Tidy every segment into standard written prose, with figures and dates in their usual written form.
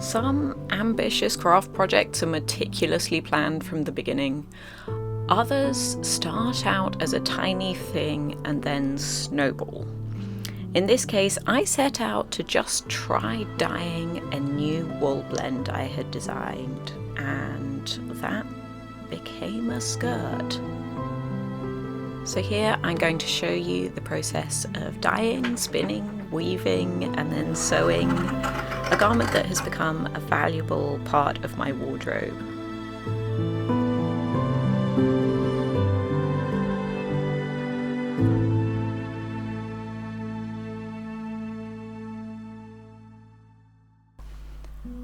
Some ambitious craft projects are meticulously planned from the beginning. Others start out as a tiny thing and then snowball. In this case, I set out to just try dyeing a new wool blend I had designed, and that became a skirt. So here I'm going to show you the process of dyeing, spinning, weaving, and then sewing a garment that has become a valuable part of my wardrobe.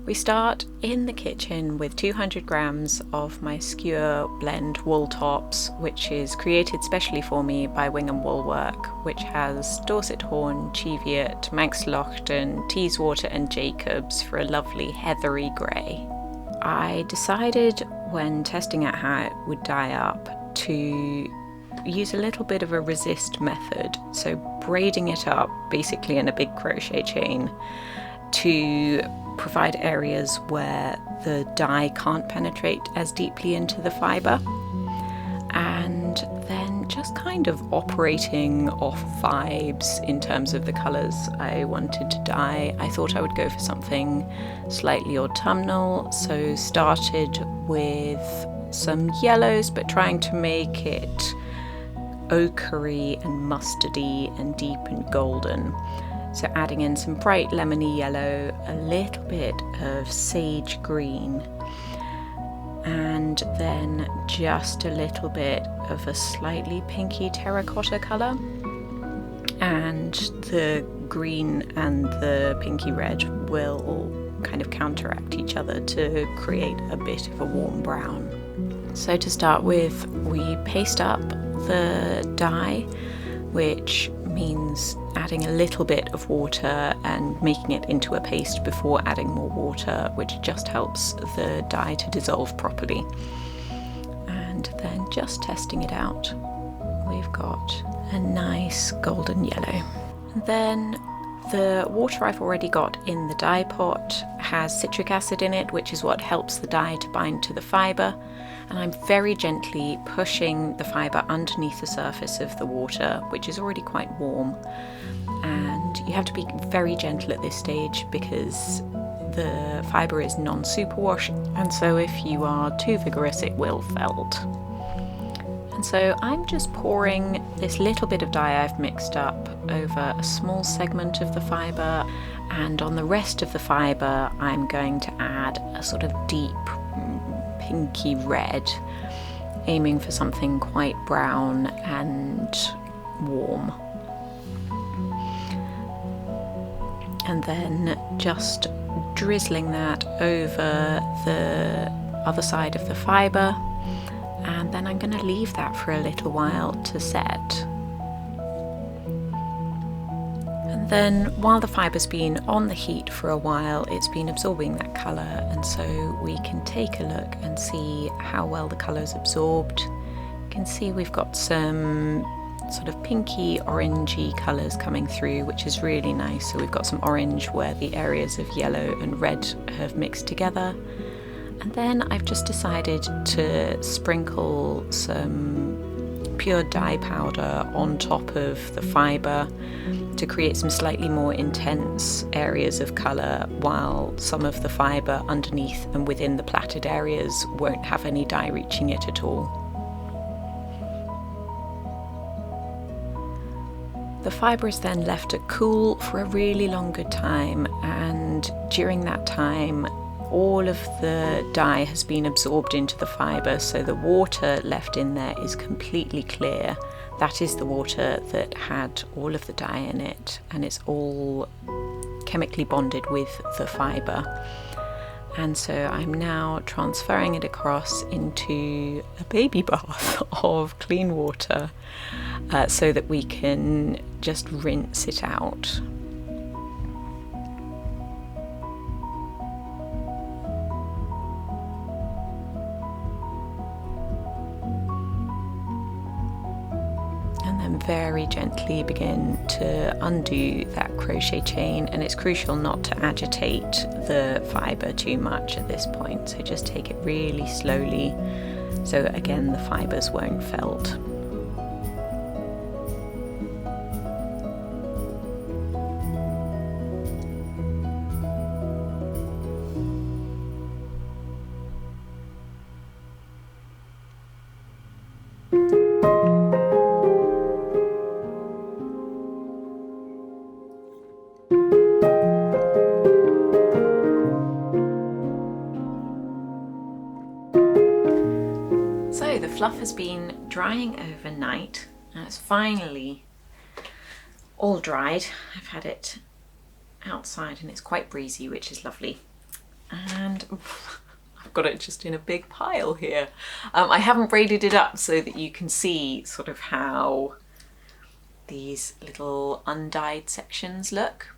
We start in the kitchen with 200 grams of my skewer blend wool tops, which is created specially for me by Wing & Wool Work, which has Dorset Horn, Cheviot, Manx Lochtan, Teeswater and Jacobs for a lovely heathery grey. I decided when testing out how it would dye up to use a little bit of a resist method, so braiding it up basically in a big crochet chain to provide areas where the dye can't penetrate as deeply into the fibre, and then just kind of operating off vibes in terms of the colours I wanted to dye. I thought I would go for something slightly autumnal, so started with some yellows but trying to make it ochre-y and mustardy and deep and golden. So adding in some bright lemony yellow, a little bit of sage green, and then just a little bit of a slightly pinky terracotta colour. And the green and the pinky red will kind of counteract each other to create a bit of a warm brown. So to start with, we paste up the dye, which means adding a little bit of water and making it into a paste before adding more water, which just helps the dye to dissolve properly. And then just testing it out, we've got a nice golden yellow. And then the water I've already got in the dye pot has citric acid in it, which is what helps the dye to bind to the fibre. And I'm very gently pushing the fibre underneath the surface of the water, which is already quite warm. And you have to be very gentle at this stage because the fibre is non-superwash, and so if you are too vigorous it will felt. And so I'm just pouring this little bit of dye I've mixed up over a small segment of the fibre, and on the rest of the fibre I'm going to add a sort of deep pinky red, aiming for something quite brown and warm. And then just drizzling that over the other side of the fibre, and then I'm going to leave that for a little while to set. And then while the fibre's been on the heat for a while, it's been absorbing that colour, and so we can take a look and see how well the colour's absorbed. You can see we've got some sort of pinky orangey colours coming through, which is really nice. So we've got some orange where the areas of yellow and red have mixed together. And then I've just decided to sprinkle some pure dye powder on top of the fibre to create some slightly more intense areas of colour, while some of the fibre underneath and within the plaited areas won't have any dye reaching it at all. The fibre is then left to cool for a really long good time, and during that time all of the dye has been absorbed into the fibre, so the water left in there is completely clear. That is the water that had all of the dye in it, and it's all chemically bonded with the fibre. And so I'm now transferring it across into a baby bath of clean water so that we can just rinse it out. and very gently begin to undo that crochet chain, and it's crucial not to agitate the fibre too much at this point, so just take it really slowly so again the fibres won't felt. So the fluff has been drying overnight and it's finally all dried. I've had it outside and it's quite breezy, which is lovely. And I've got it just in a big pile here. I haven't braided it up so that you can see sort of how these little undyed sections look.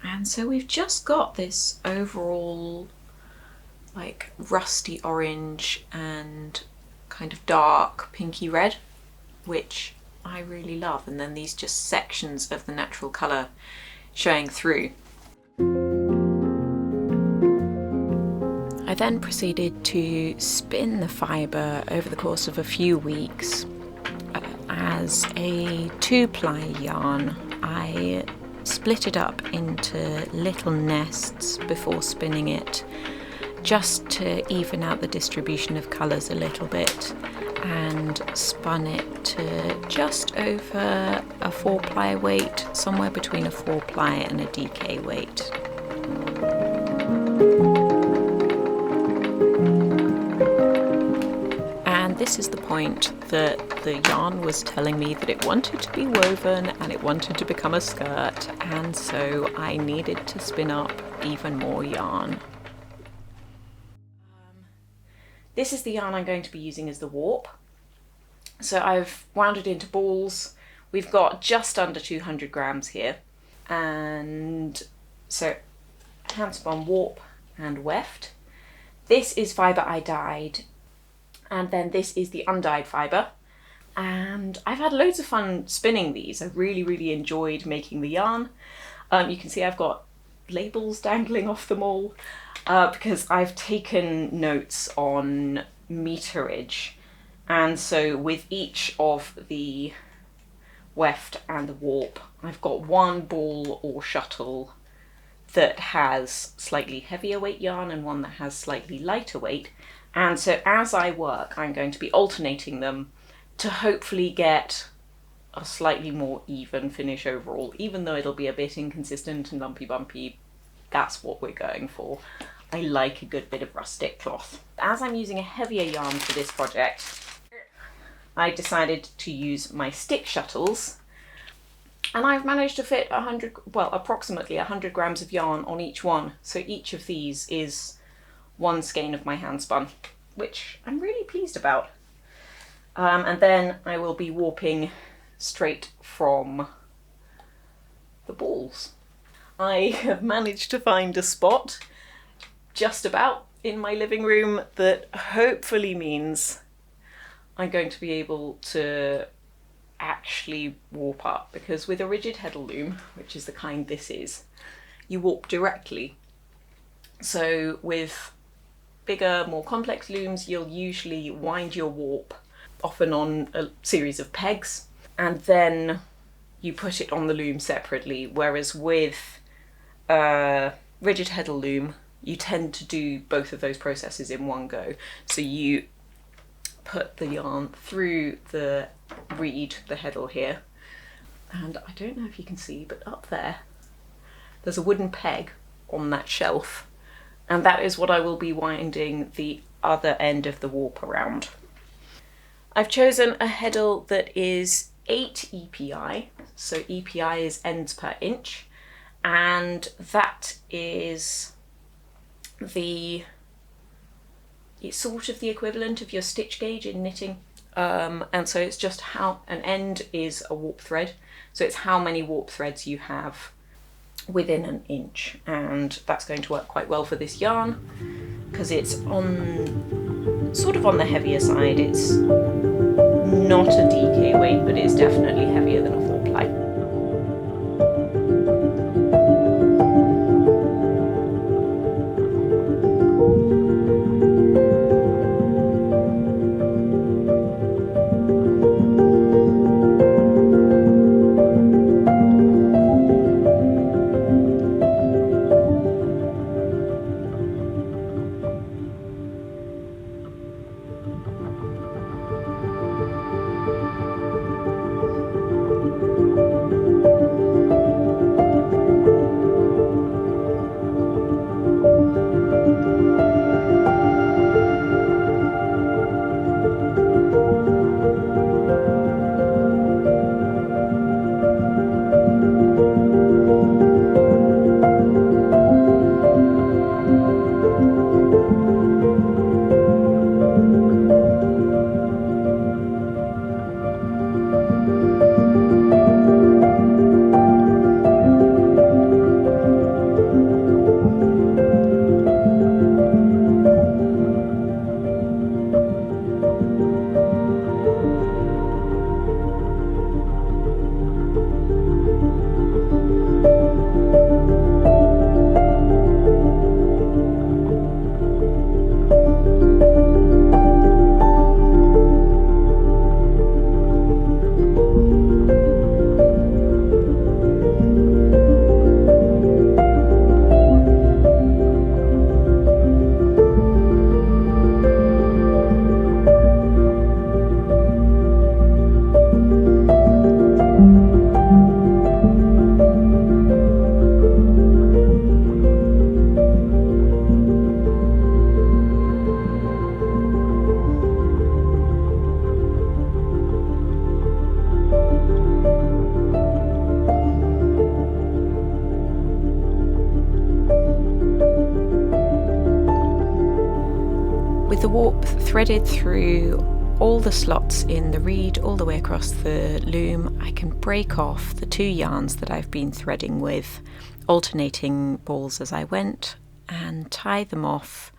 And so we've just got this overall like rusty orange and kind of dark pinky red, which I really love, and then these just sections of the natural colour showing through. I then proceeded to spin the fibre over the course of a few weeks as a 2-ply yarn. I split it up into little nests before spinning it, just to even out the distribution of colours a little bit, and spun it to just over a 4-ply weight, somewhere between a 4-ply and a DK weight. And this is the point that the yarn was telling me that it wanted to be woven and it wanted to become a skirt, and so I needed to spin up even more yarn. This is the yarn I'm going to be using as the warp. So I've wound it into balls. We've got just under 200 grams here. And so hand-spun warp and weft. This is fibre I dyed. And then this is the undyed fibre. And I've had loads of fun spinning these. I really enjoyed making the yarn. You can see I've got labels dangling off them all. Because I've taken notes on meterage, and so with each of the weft and the warp I've got one ball or shuttle that has slightly heavier weight yarn and one that has slightly lighter weight, and so as I work I'm going to be alternating them to hopefully get a slightly more even finish overall, even though it'll be a bit inconsistent and lumpy bumpy. That's what we're going for. I like a good bit of rustic cloth. As I'm using a heavier yarn for this project, I decided to use my stick shuttles, and I've managed to fit approximately 100 grams of yarn on each one. So each of these is one skein of my hand spun, which I'm really pleased about. And then I will be warping straight from the balls. I have managed to find a spot just about in my living room that hopefully means I'm going to be able to actually warp up, because with a rigid Heddle loom, which is the kind this is, you warp directly. So with bigger, more complex looms, you'll usually wind your warp often on a series of pegs, and then you put it on the loom separately, whereas with a rigid Heddle loom, you tend to do both of those processes in one go. So you put the yarn through the reed, the Heddle here, and I don't know if you can see, but up there's a wooden peg on that shelf, and that is what I will be winding the other end of the warp around. I've chosen a Heddle that is 8 EPI, so EPI is ends per inch, and that is it's sort of the equivalent of your stitch gauge in knitting, and so it's just how an end is a warp thread, so it's how many warp threads you have within an inch, and that's going to work quite well for this yarn because it's on sort of on the heavier side. It's not a DK weight, but it's definitely heavier than a 4-ply. The warp threaded through all the slots in the reed all the way across the loom, I can break off the 2 yarns that I've been threading with, alternating balls as I went, and tie them off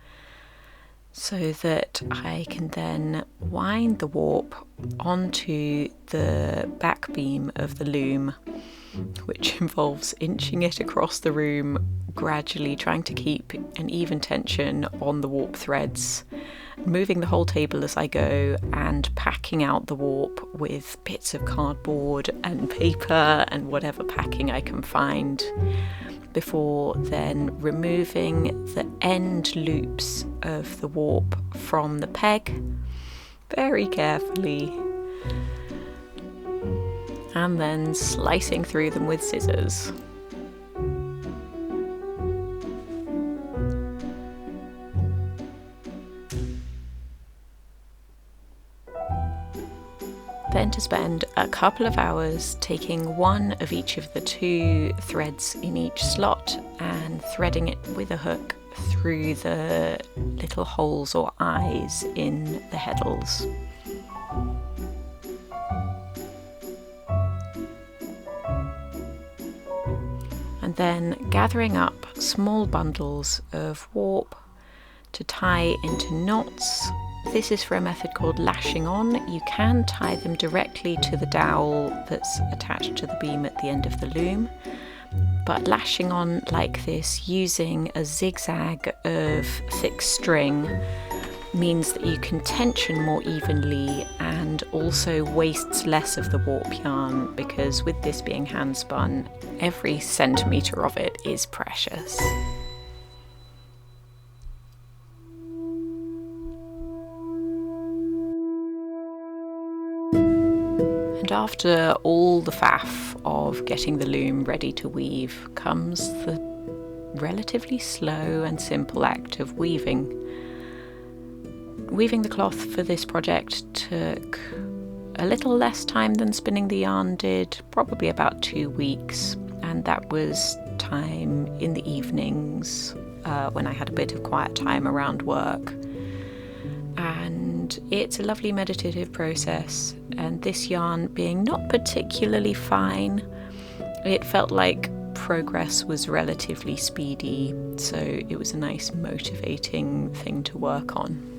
so that I can then wind the warp onto the back beam of the loom, which involves inching it across the room, gradually trying to keep an even tension on the warp threads, moving the whole table as I go, and packing out the warp with bits of cardboard and paper and whatever packing I can find, before then removing the end loops of the warp from the peg very carefully, and then slicing through them with scissors. Then to spend a couple of hours taking one of each of the 2 threads in each slot and threading it with a hook through the little holes or eyes in the heddles. And then gathering up small bundles of warp to tie into knots. This is for a method called lashing on. You can tie them directly to the dowel that's attached to the beam at the end of the loom, but lashing on like this using a zigzag of thick string means that you can tension more evenly and also wastes less of the warp yarn, because with this being hand spun, every centimetre of it is precious. And after all the faff of getting the loom ready to weave comes the relatively slow and simple act of weaving. Weaving the cloth for this project took a little less time than spinning the yarn did, probably about 2 weeks, and that was time in the evenings when I had a bit of quiet time around work. And it's a lovely meditative process, and this yarn being not particularly fine, it felt like progress was relatively speedy, so it was a nice motivating thing to work on.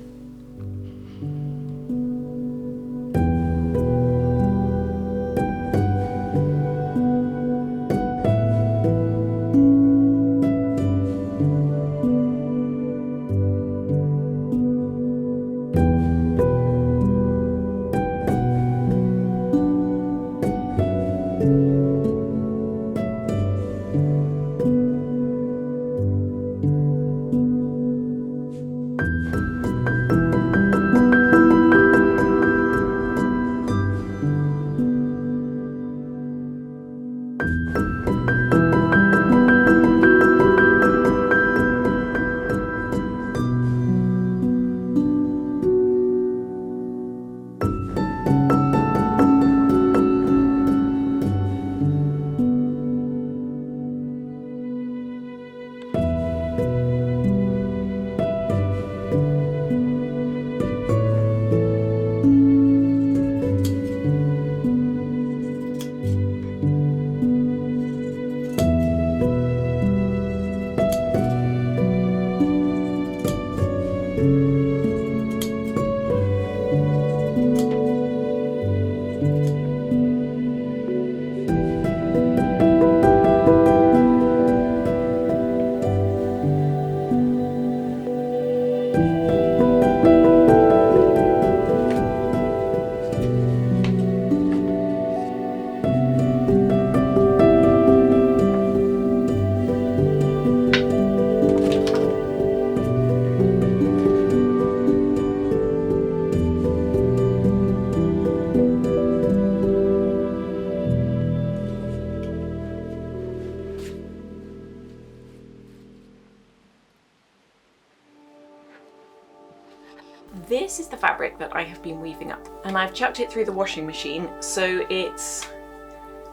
this is the fabric that I have been weaving up, and I've chucked it through the washing machine so it's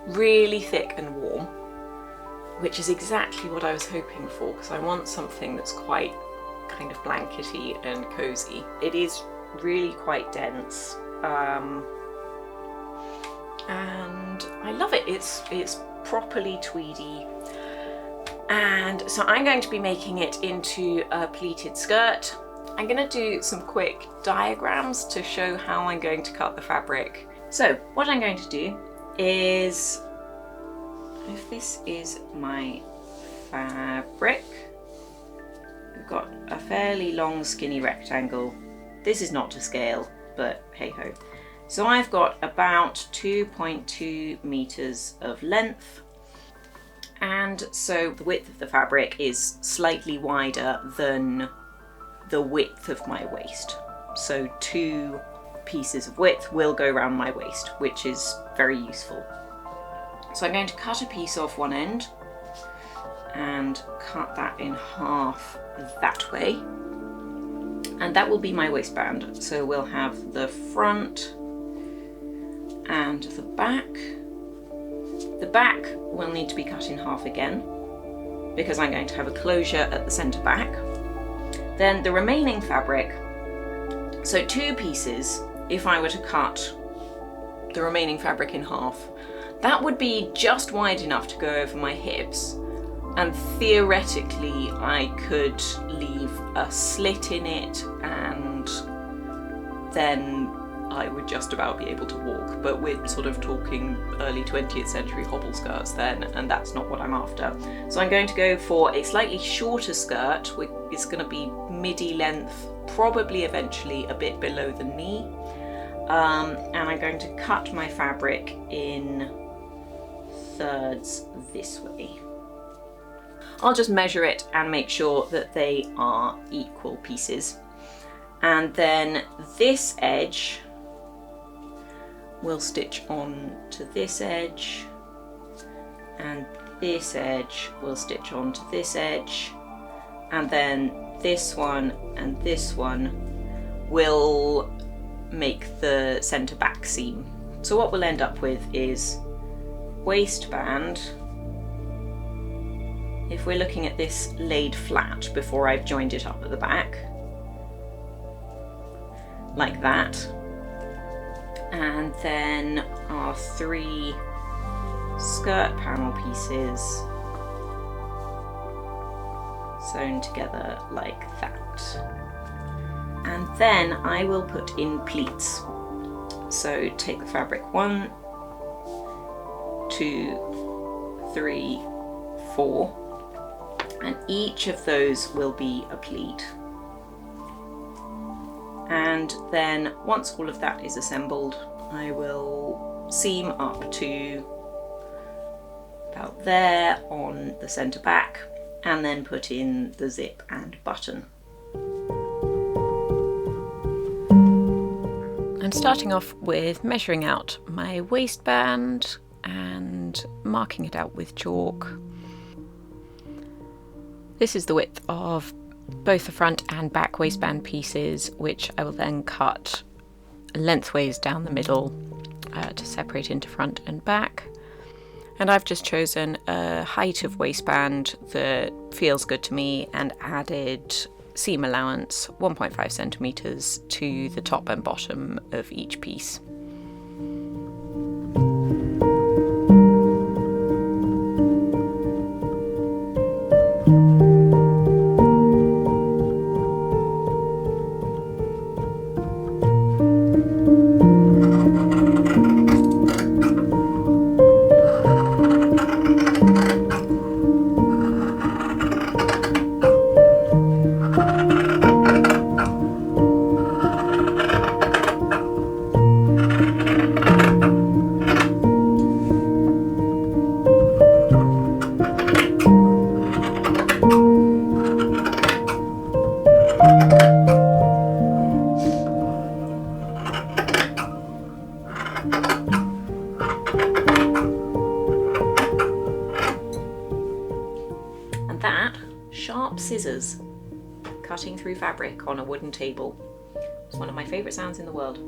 really thick and warm, which is exactly what I was hoping for, because I want something that's quite kind of blankety and cozy. It is really quite dense, and I love it. It's properly tweedy. And so I'm going to be making it into a pleated skirt. I'm going to do some quick diagrams to show how I'm going to cut the fabric. So what I'm going to do is, if this is my fabric, we've got a fairly long skinny rectangle. This is not to scale, but hey ho. So I've got about 2.2 meters of length. And so the width of the fabric is slightly wider than the width of my waist. So 2 pieces of width will go around my waist, which is very useful. So I'm going to cut a piece off one end and cut that in half that way. And that will be my waistband. So we'll have the front and the back. The back will need to be cut in half again because I'm going to have a closure at the centre back. Then the remaining fabric, so 2 pieces, if I were to cut the remaining fabric in half, that would be just wide enough to go over my hips, and theoretically I could leave a slit in it and then I would just about be able to walk, but we're sort of talking early 20th century hobble skirts then, and that's not what I'm after. So I'm going to go for a slightly shorter skirt. It's going to be midi length, probably eventually a bit below the knee, and I'm going to cut my fabric in thirds this way. I'll just measure it and make sure that they are equal pieces, and then this edge we'll stitch on to this edge, and this edge will stitch on to this edge, and then this one and this one will make the centre back seam. So what we'll end up with is waistband. If we're looking at this laid flat before I've joined it up at the back, like that. And then our 3 skirt panel pieces sewn together like that. And then I will put in pleats. So take the fabric 1, 2, 3, 4, and each of those will be a pleat. And then once all of that is assembled, I will seam up to about there on the centre back, and then put in the zip and button. I'm starting off with measuring out my waistband and marking it out with chalk. This is the width of both the front and back waistband pieces, which I will then cut lengthways down the middle to separate into front and back. And I've just chosen a height of waistband that feels good to me and added seam allowance 1.5 centimeters to the top and bottom of each piece. Sharp scissors cutting through fabric on a wooden table. It's one of my favourite sounds in the world.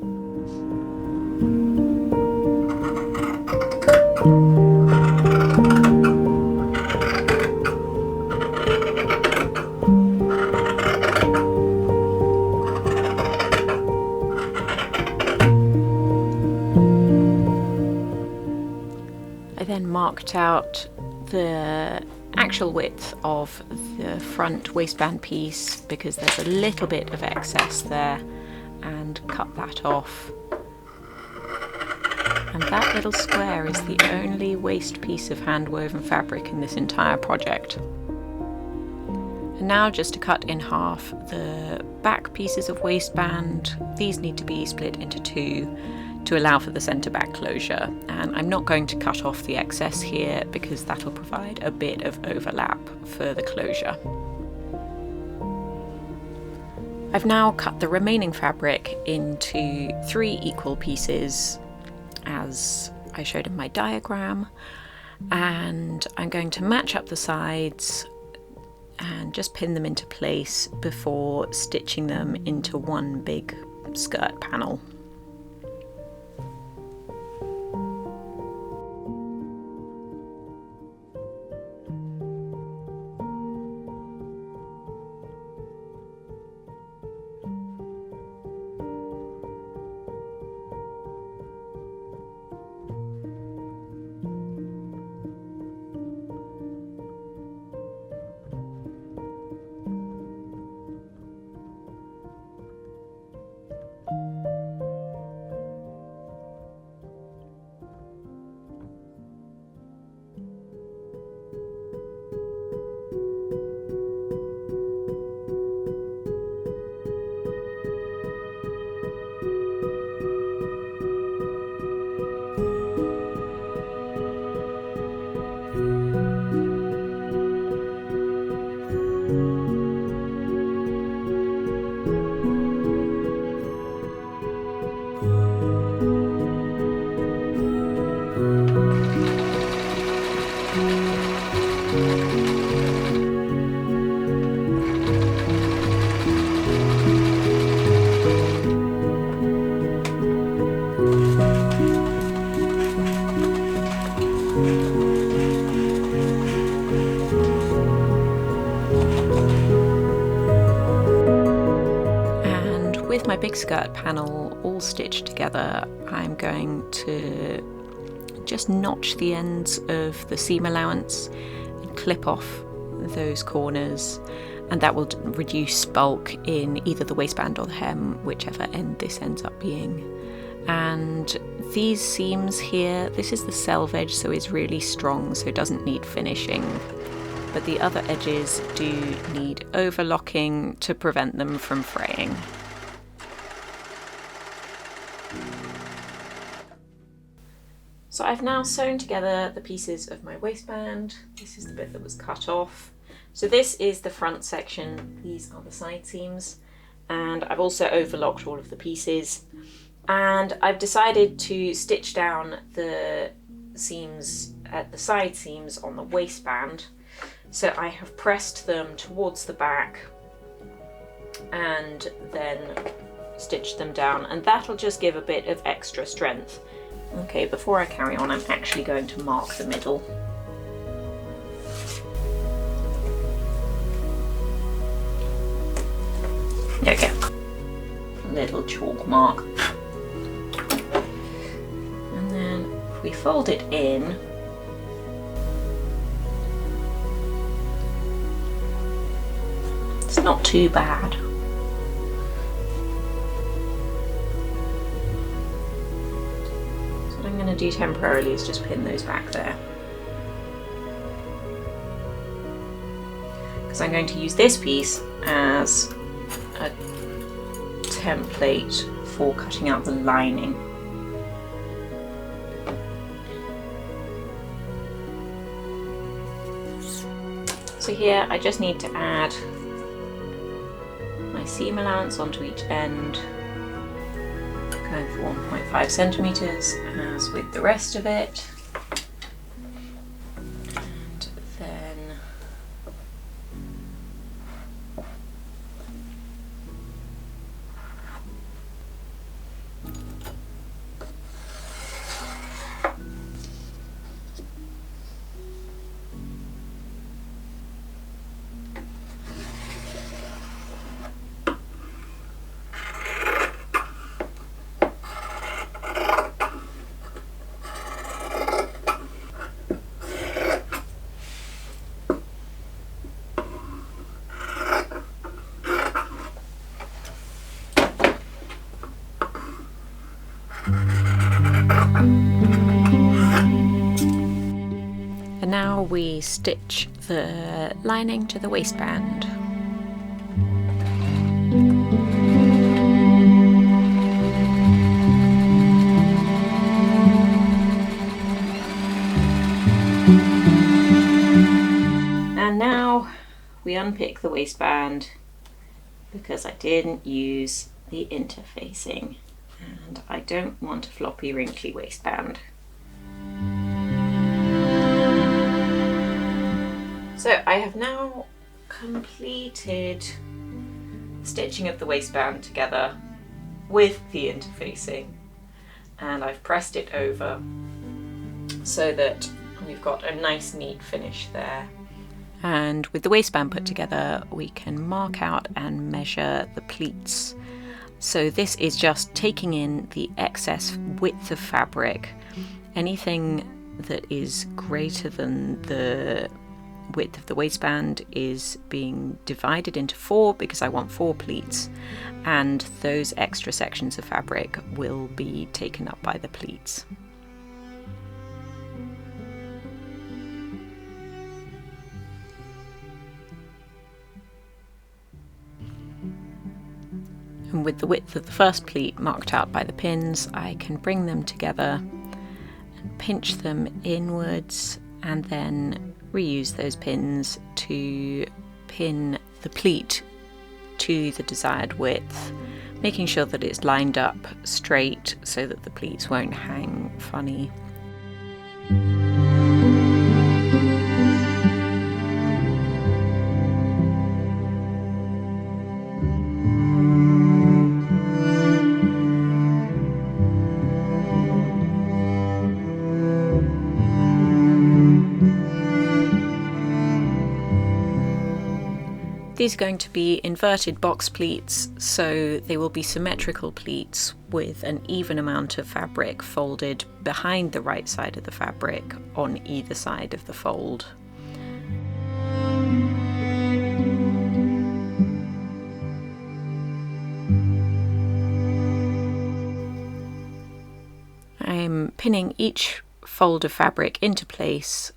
I then marked out the actual width of the front waistband piece because there's a little bit of excess there, and cut that off. And that little square is the only waist piece of hand woven fabric in this entire project. And now just to cut in half the back pieces of waistband. These need to be split into two to allow for the centre back closure, and I'm not going to cut off the excess here because that'll provide a bit of overlap for the closure. I've now cut the remaining fabric into 3 equal pieces as I showed in my diagram, and I'm going to match up the sides and just pin them into place before stitching them into one big skirt panel. With my big skirt panel all stitched together, I'm going to just notch the ends of the seam allowance and clip off those corners, and that will reduce bulk in either the waistband or the hem, whichever end this ends up being. And these seams here, this is the selvage, so it's really strong, so it doesn't need finishing, but the other edges do need overlocking to prevent them from fraying. So I've now sewn together the pieces of my waistband. This is the bit that was cut off. So this is the front section, these are the side seams, and I've also overlocked all of the pieces. And I've decided to stitch down the seams at the side seams on the waistband. So I have pressed them towards the back and then stitched them down, and that'll just give a bit of extra strength. Okay, before I carry on, I'm actually going to mark the middle. There we go. A little chalk mark. And then if we fold it in, it's not too bad. So what I'm going to do temporarily is just pin those back there. Because I'm going to use this piece as a template for cutting out the lining. So here I just need to add my seam allowance onto each end, going for 1.5 centimeters as with the rest of it. And then And now we stitch the lining to the waistband. And now we unpick the waistband because I didn't use the interfacing and I don't want a floppy wrinkly waistband. So I have now completed stitching of the waistband together with the interfacing, and I've pressed it over so that we've got a nice neat finish there. And with the waistband put together, we can mark out and measure the pleats. So this is just taking in the excess width of fabric. Anything that is greater than the width of the waistband is being divided into 4 because I want 4 pleats, and those extra sections of fabric will be taken up by the pleats. And with the width of the first pleat marked out by the pins, I can bring them together and pinch them inwards and then reuse those pins to pin the pleat to the desired width, making sure that it's lined up straight so that the pleats won't hang funny. These are going to be inverted box pleats, so they will be symmetrical pleats with an even amount of fabric folded behind the right side of the fabric on either side of the fold. I'm pinning each fold of fabric into place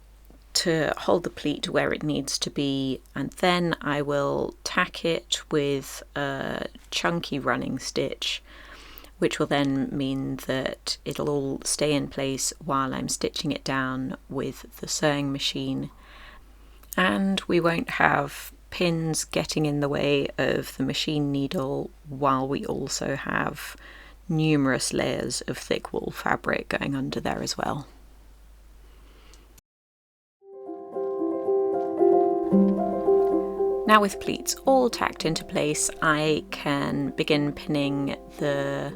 to hold the pleat where it needs to be, and then I will tack it with a chunky running stitch, which will then mean that it'll all stay in place while I'm stitching it down with the sewing machine, and we won't have pins getting in the way of the machine needle while we also have numerous layers of thick wool fabric going under there as well. Now with pleats all tacked into place, I can begin pinning the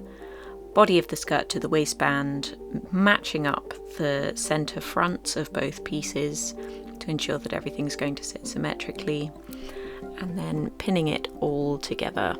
body of the skirt to the waistband, matching up the centre fronts of both pieces to ensure that everything's going to sit symmetrically, and then pinning it all together.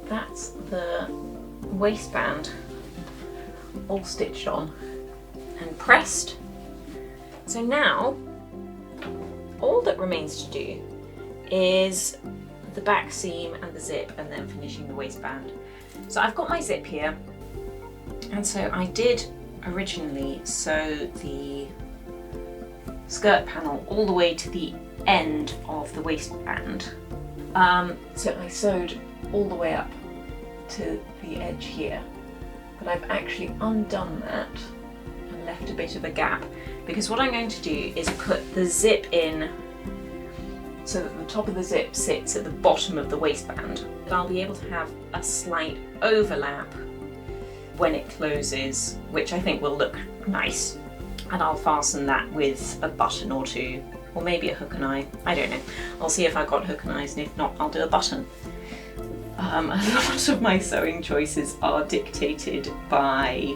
That's the waistband all stitched on and pressed. So now all that remains to do is the back seam and the zip, and then finishing the waistband. So I've got my zip here, and so I did originally sew the skirt panel all the way to the end of the waistband. So I sewed all the way up to the edge here, but I've actually undone that and left a bit of a gap, because what I'm going to do is put the zip in so that the top of the zip sits at the bottom of the waistband. I'll be able to have a slight overlap when it closes, which I think will look nice, and I'll fasten that with a button or two, or maybe a hook and eye, I don't know. I'll see if I've got hook and eyes, and if not, I'll do a button. A lot of my sewing choices are dictated by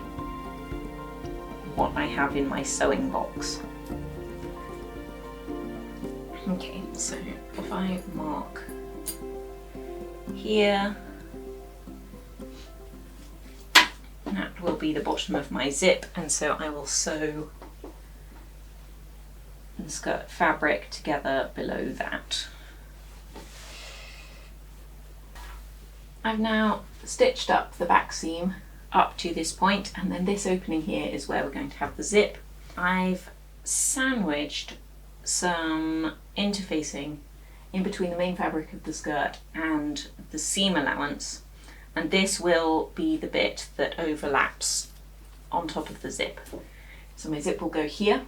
what I have in my sewing box. Okay, so if I mark here, that will be the bottom of my zip, and so I will sew the skirt fabric together below that. I've now stitched up the back seam up to this point, and then this opening here is where we're going to have the zip. I've sandwiched some interfacing in between the main fabric of the skirt and the seam allowance, and this will be the bit that overlaps on top of the zip. So my zip will go here,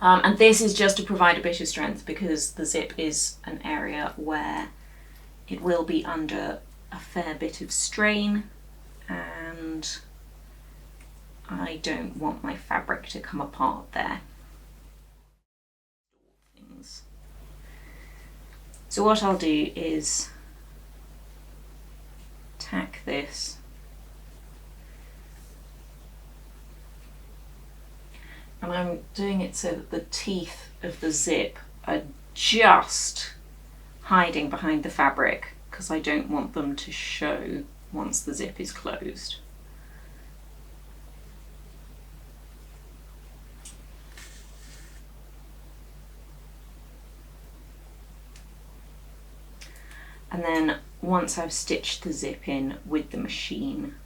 and this is just to provide a bit of strength because the zip is an area where it will be under a fair bit of strain, and I don't want my fabric to come apart there. So what I'll do is tack this and I'm doing it so that the teeth of the zip are just hiding behind the fabric because I don't want them to show once the zip is closed. And then once I've stitched the zip in with the machine,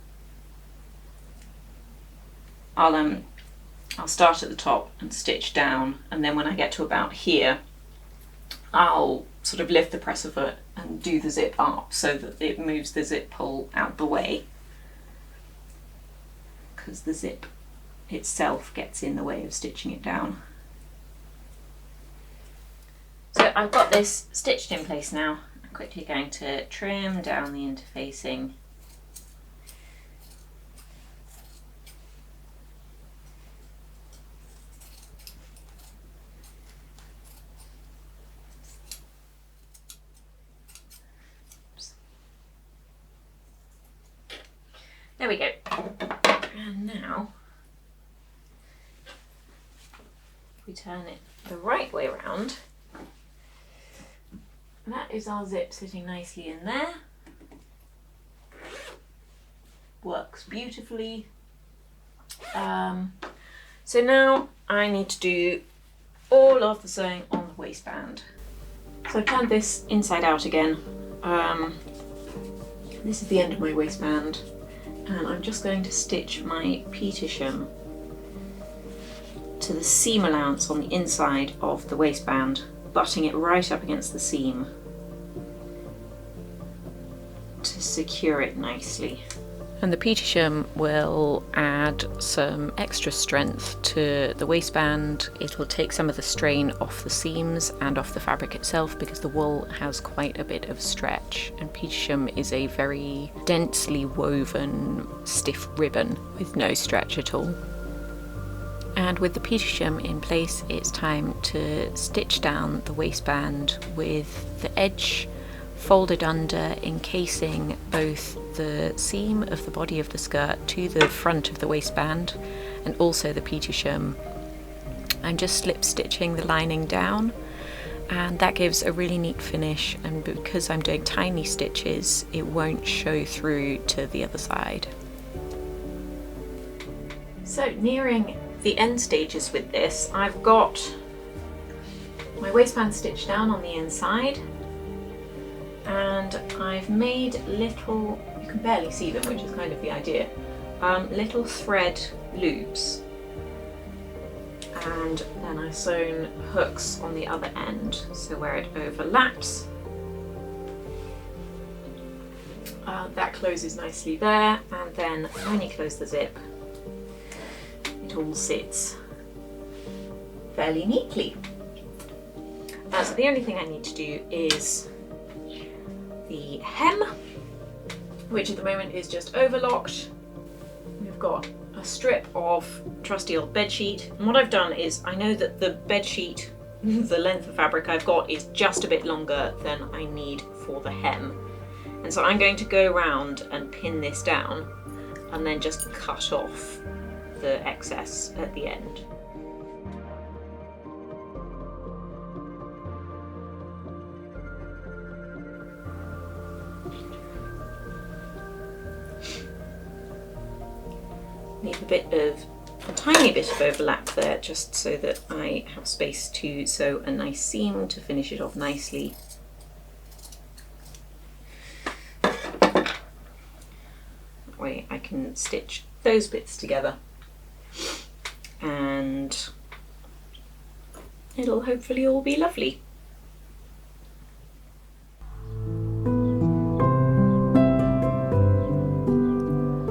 I'll start at the top and stitch down, and then when I get to about here, I'll sort of lift the presser foot and do the zip up so that it moves the zip pull out the way, because the zip itself gets in the way of stitching it down. So I've got this stitched in place now. I'm quickly going to trim down the interfacing. There we go. And now we turn it the right way around. That is our zip sitting nicely in there. Works beautifully. So now I need to do all of the sewing on the waistband. So I've turned this inside out again. This is the end of my waistband, and I'm just going to stitch my petersham to the seam allowance on the inside of the waistband, butting it right up against the seam to secure it nicely. And the petersham will add some extra strength to the waistband. It will take some of the strain off the seams and off the fabric itself because the wool has quite a bit of stretch, and petersham is a very densely woven stiff ribbon with no stretch at all. And with the petersham in place, it's time to stitch down the waistband with the edge folded under, encasing both the seam of the body of the skirt to the front of the waistband and also the petersham. I'm just slip stitching the lining down, and that gives a really neat finish, and because I'm doing tiny stitches it won't show through to the other side. So nearing the end stages with this, I've got my waistband stitched down on the inside, and I've made little, you can barely see them, which is kind of the idea, little thread loops, and then I've sewn hooks on the other end, so where it overlaps, that closes nicely there, and then when you close the zip, it all sits fairly neatly. So the only thing I need to do is the hem, which at the moment is just overlocked. We've got a strip of trusty old bedsheet, and what I've done is, I know that the bedsheet, the length of fabric I've got is just a bit longer than I need for the hem, and so I'm going to go around and pin this down and then just cut off the excess at the end. leave a tiny bit of overlap there just so that I have space to sew a nice seam to finish it off nicely. That way I can stitch those bits together and it'll hopefully all be lovely.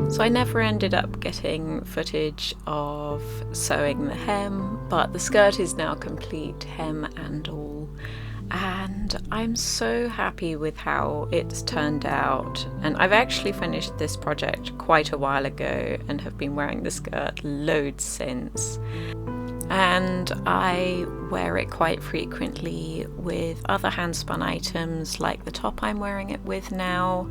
So I never ended up getting footage of sewing the hem, but the skirt is now complete, hem and all, and I'm so happy with how it's turned out. And I've actually finished this project quite a while ago and have been wearing the skirt loads since. And I wear it quite frequently with other hand-spun items like the top I'm wearing it with now,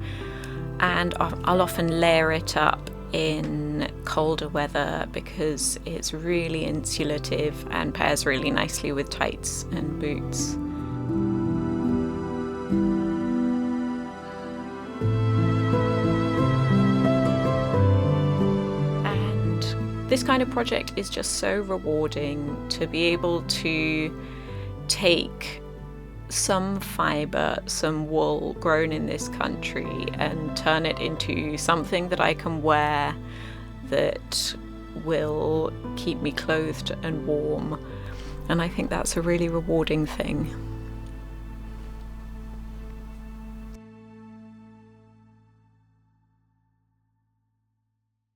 and I'll often layer it up in colder weather because it's really insulative and pairs really nicely with tights and boots. And this kind of project is just so rewarding, to be able to take some fibre, some wool grown in this country and turn it into something that I can wear that will keep me clothed and warm. And I think that's a really rewarding thing.